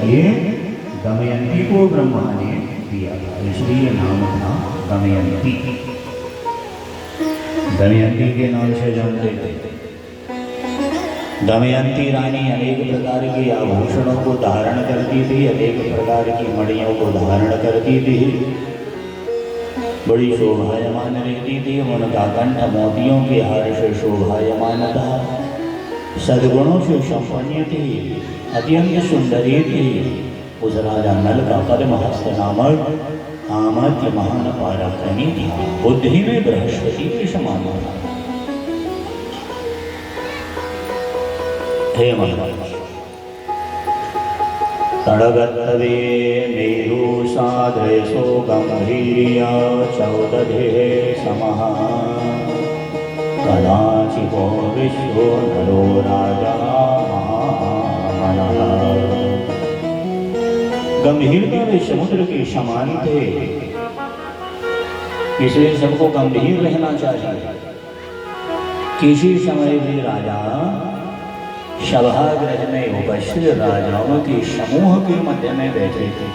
चाहिए, दमयंती को ब्रह्मा ने दिया था, इसलिए नाम था दमयंती। दमयंती के नाम से जानते थे। दमयंती रानी अनेक प्रकार के आभूषणों को धारण करती थी, अनेक प्रकार की मणियों को धारण करती थी, बड़ी शोभायमान रहती थी। उनका कंठ मोतियों के हार से शोभायमान था, सद्गुणों से संपन्न थी, अत्यंत सुंदरी थी। उस राजा नल का परमहस्त नामक आमात्य महान पराक्रमी था, बुद्धि में बृहस्पति के समान था। हे महाराज, तड़गत्तवे मेरु सादृशो गंभीर्य चौदधे समः कदाचितो विश्वो नरो राजा महामनः। गंभीरता वे समुद्र के समान थे, इसलिए सबको गंभीर रहना चाहिए। किसी समय भी राजा सभागृह में उपस्थित राजाओं के समूह के मध्य में बैठे थे।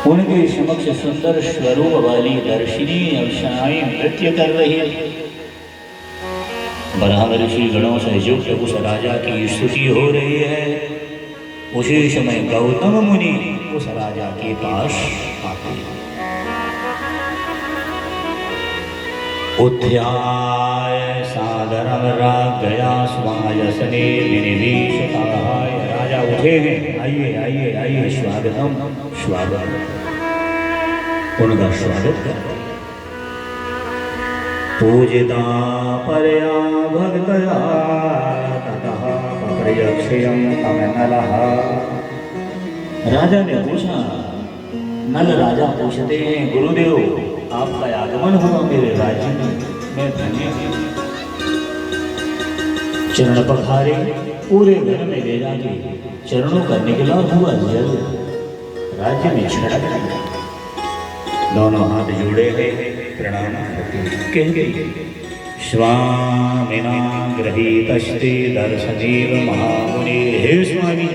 उनके समक्ष सुंदर स्वरूप वाली दर्शिनी अप्सराएं नृत्य कर रही थी। ब्रह्म ऋषि गणों से युक्त उस राजा की स्तुति हो रही है। उसी समय गौतम मुनि उस राजा के पास आते हैं। उत्थाय सादरम राज्ञया स्वायसने विनिवेशताय। राजा उठे हैं, आइए आइए आइए, स्वागतम स्वागत। उनका स्वागत करते। पूजिता परया भक्तया ततः प्रयक्षयं तम नलः। राजा ने पूछा, नल राजा पूछते हैं, गुरुदेव आपका आगमन हुआ मेरे राज्य में, मैं धन्य हूं। चरण पखारे, पूरे घर में ले जाके चरणों का निकला हुआ जल राज्य में छिड़क दिया। दोनों हाथ जोड़े हैं, प्रणाम करते स्वामिना गृहीतस्ते दर्शनेव महामुनि। हे स्वामी,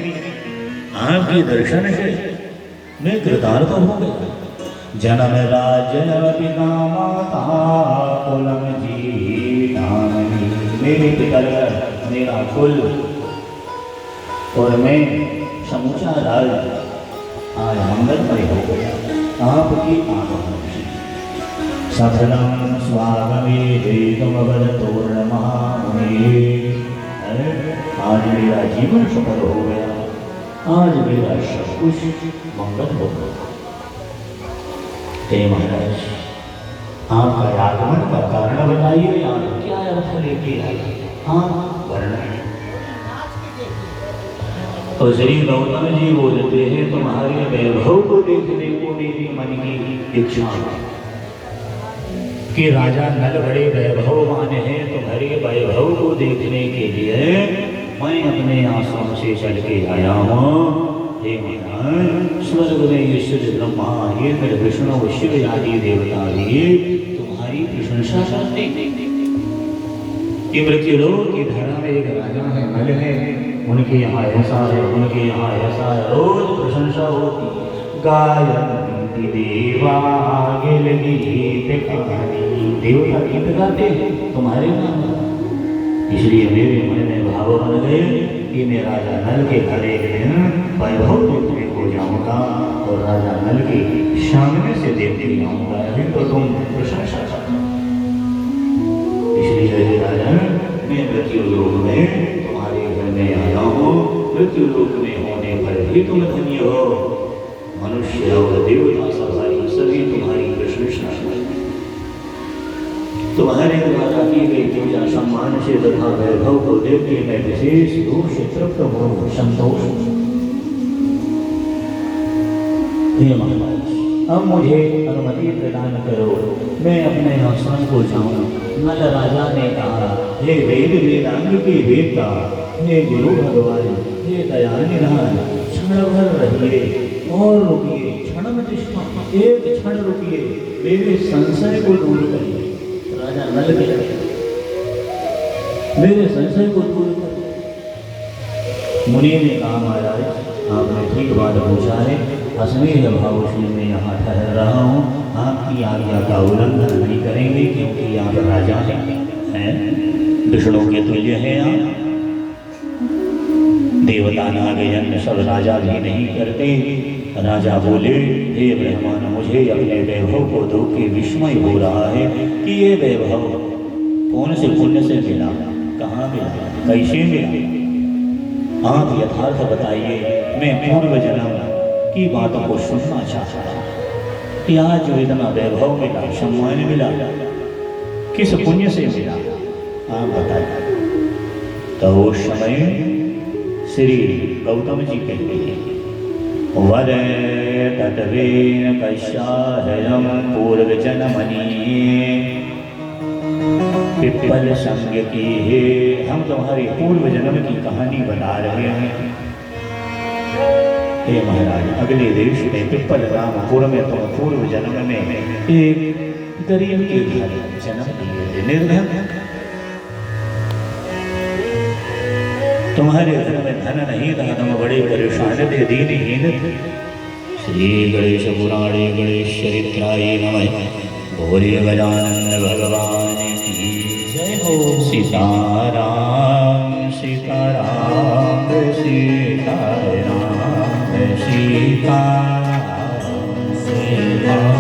आपके दर्शन से मैं कृतार्थ हो गया। जन्म राज्य पिता माता कुलम जीवनी। मेरे पितरगण, मेरा कुल और मैं समूचा राज्य आज मंगलमय हो गया आपकी आगमन से। सफलम स्वागमे हेतुम वदतोर्ण महामुनि। आज मेरा जीवन सफल हो गया, आज मेरा सब कुछ मंगल हो गया। हे महाराज, आपका आगमन का कारण बताइए, आप क्या अर्थ लेके आए? हाँ, वर्णन। तो श्री गौतम जी बोलते हैं, तुम्हारे वैभव को देखने को मेरी मन की इच्छा कि राजा नल बड़े वैभववान हैं, तुम्हारे वैभव को देखने के लिए मैं अपने आश्रम से चल के आया हूँ। हे महाराज, स्वर्ग में ईश्वर ब्रह्मा, ये मेरे विष्णु शिव आदि देवता भी तुम्हारी प्रशंसा करते हैं। ये मृत्युलोक की धरा में एक राजा है, नल है, उनके यहाँ ऐसा है, उनके यहाँ ऐसा है, रोज प्रशंसा होती। गायन्ति देवा गिल गीत कहानी। देवता गीत गाते हैं तुम्हारे नाम। इसलिए मेरे मन में भाव बन गए कि मैं राजा नल के घर एक दिन वैभव देखने को जाऊंगा और राजा नल के सामने से देखते आऊंगा। अभी तो तुम प्रशंसा करना। इसलिए राजा, मैं मृत्युलोक में तुम्हारे घर में आया हूँ। मृत्युलोक में होने पर भी तुम धन्य हो। मनुष्य और देवता सभी तुम्हारी प्रशंसा करते। तुम्हारे द्वारा की गई पूजा सम्मान से तथा वैभव को देख के मैं विशेष रूप से तृप्त हो, संतोष। हे महाराज, अब मुझे अनुमति प्रदान करो, मैं अपने आश्रम को जाऊं। नल राजा ने कहा, हे वेद वेदांग के वेदता, हे गुरु भगवान, हे दयानिधान, क्षण भर रहिए और रुकिए, क्षण में एक क्षण रुकिए, मेरे संशय को दूर करिए। राजा नल के मेरे संशय को दूर कर। मुनि ने कहा, महाराज आपने ठीक बात पूछा है। अश्लील भाव से मैं यहाँ ठहर रहा हूँ। आपकी आज्ञा का उल्लंघन नहीं करेंगे क्योंकि आप राजा हैं, विष्णु के तुल्य हैं आप। देवता नागयन सब राजा भी नहीं करते। राजा बोले, हे ब्रह्मन, मुझे अपने वैभव को दो के विस्मय हो रहा है कि ये वैभव कौन से पुण्य से मिला, कहाँ मिला, कैसे मिला। आप यथार्थ बताइए, मैं पूर्व जन्म की बातों को सुनना चाहता हूँ कि आज जो इतना वैभव मिला, सम्मान मिला, किस पुण्य से मिला, आप बताइए। तो उस समय श्री गौतम जी कहते हैं, वरे तटवेन कश्याहयम पूर्व जन्मनि पिप्पल संग की है। हम तुम्हारे पूर्व जन्म की कहानी बता रहे हैं। हे महाराज, अगले देश में पिप्पल रामपुर में तुम पूर्व जन्म में एक गरीब के घर जन्म लिए थे, निर्धन। तुम्हारे घर में धन नहीं था, तुम बड़े परेशान थे, दीनहीन थे। श्री गणेश पुराणे गणेश चरित्राय नमः। बोलिए गजानन भगवान की जय हो। सीताराम सीताराम सीताराम सीताराम सीताराम।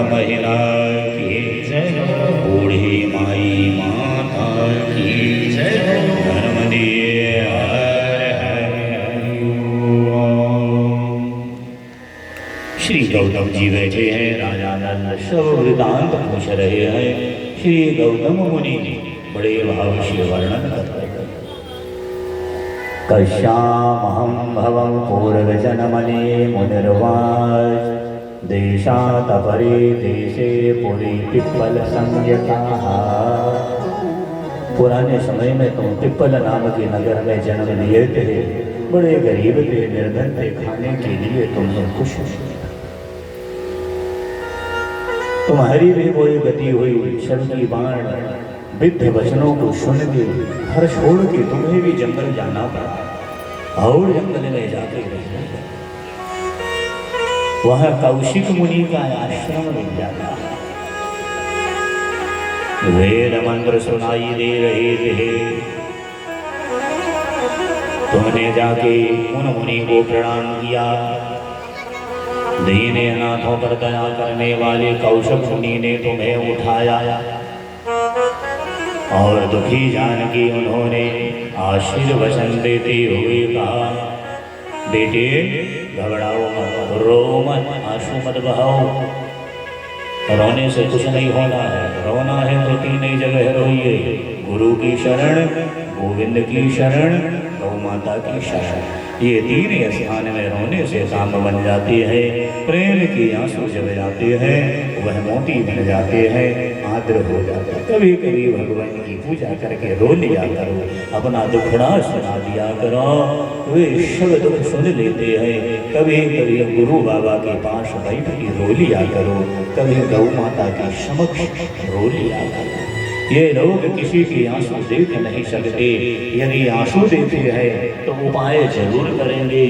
महिला की जय, बूढ़ी माई माता की जय, धर्म दिए श्री गौतम जी बैठे हैं, राजा नंद सब वृतांत पूछ रहे हैं। श्री गौतम मुनि बड़े भाव से वर्णन कर रहे हैं। कश्यामहं भवं पूर्वजन्मनि मुनिर्वाच, देशातपरे देशे पुरी पिप्पल संज्ञकाः। पुराने समय में तुम पिप्पल नाम के नगर में जन्म लिए थे, बड़े गरीब थे, निर्धन थे, खाने के लिए तुम खुश हो। तुम्हारी भी कोई गति हुई, सबकी बाण विद्ध वचनों को सुन के हर छोड़ के तुम्हें भी जंगल जाना पड़ा और जंगल में जाके वह कौशिक मुनि का आश्रम मिल जाता। वेद मंत्र सुनाई दे रहे थे, तुमने जाके उन मुनि को प्रणाम किया। दीन अनाथों पर दया करने वाले कौशिक मुनि ने तुम्हें उठाया और दुखी जान के उन्होंने आशीर्वचन देते हुए कहा, बेटे घबराओ मत, रो मत, आंसू मत बहाओ, रोने से कुछ नहीं होना है। रोना है तो तीन ही जगह रोइए, गुरु की शरण, गोविंद की शरण, गौ माता की शरण। ये तीन स्थान में रोने से काम बन जाती है। प्रेम के आंसू जब जाते हैं वह मोती बन जाते हैं, आदर हो जाता है। कभी कभी भगवान की पूजा करके रो लिया करो, अपना दुखड़ा सुना दिया करो, वे सब दुख सुन लेते हैं। कभी कभी गुरु बाबा के पास बैठ के रो लिया करो, कभी गौ माता के समक्ष रो लिया करो। ये लोग किसी के आंसू देख नहीं सकते, यदि आंसू देते हैं तो उपाय जरूर करेंगे,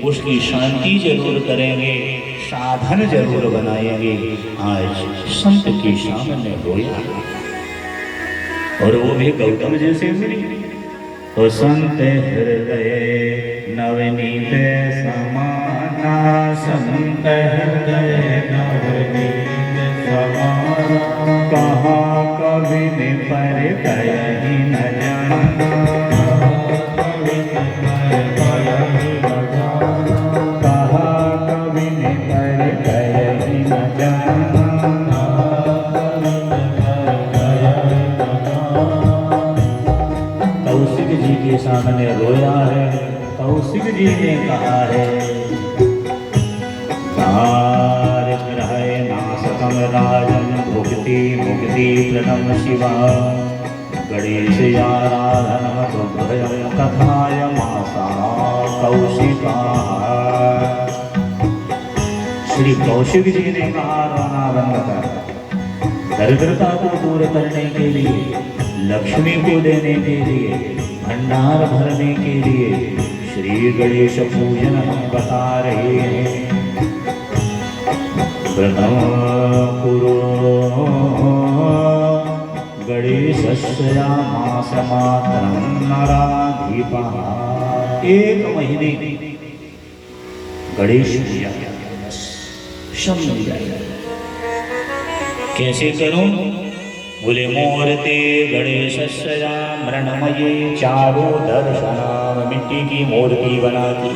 उसकी शांति जरूर करेंगे, साधन जरूर बनाएंगे। आज संत के सामने रोया और वो भी गौतम जैसे मिली तो संत हृदय नवनीत समाना, संत हृदय नवनीत समाना, कहा कवि ने पर कहीं न जाना, कवि ने पर कहीं न जाना, कहा कवि ने पर कहीं न जाना। कौशिक जी के सामने रोया है। कौशिक जी ने कहा है, नाशकम राजन भुक्ति मुक्ति प्रणम शिवा, गणेश आराधन भयम कथाय मासा कौशिका। श्री कौशिक जी ने कहा, रोना बंद कर, दरिद्रता को दूर करने के लिए, लक्ष्मी को देने के लिए, भंडार भरने के लिए श्री गणेश पूजन हम बता रहे हैं। व्रतम कुरु गणेशस्य मासमात्रं नराधिपः। एक महीने गणेश पूजा सब मिल जाएगा। कैसे करूं? बोले मूर्ति गणेशस्य मृणमयी, चारों दर्शना, मिट्टी की मूर्ति बनाती,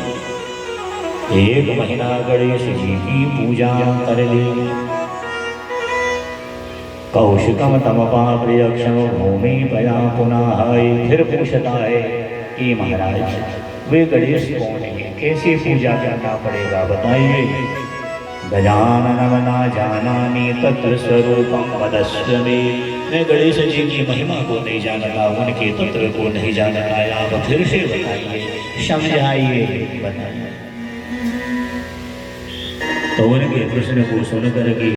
एक महीना गणेश जी की पूजा कर ली। कौशिकम तमपा प्रियक्षम भूमि पया पुनः। फिर पूछता है कि महाराज वे गणेश कौन है, कैसे पूजा करना पड़ेगा बताइए। गजाननम न जानामि तत्र स्वरूपम वदस्व मे। मैं गणेश जी की महिमा को नहीं जानता, उनके तत्व को नहीं जानता, आप फिर से बताइए, समझाइए, बताइए। तो उनके प्रश्न को सुनकर के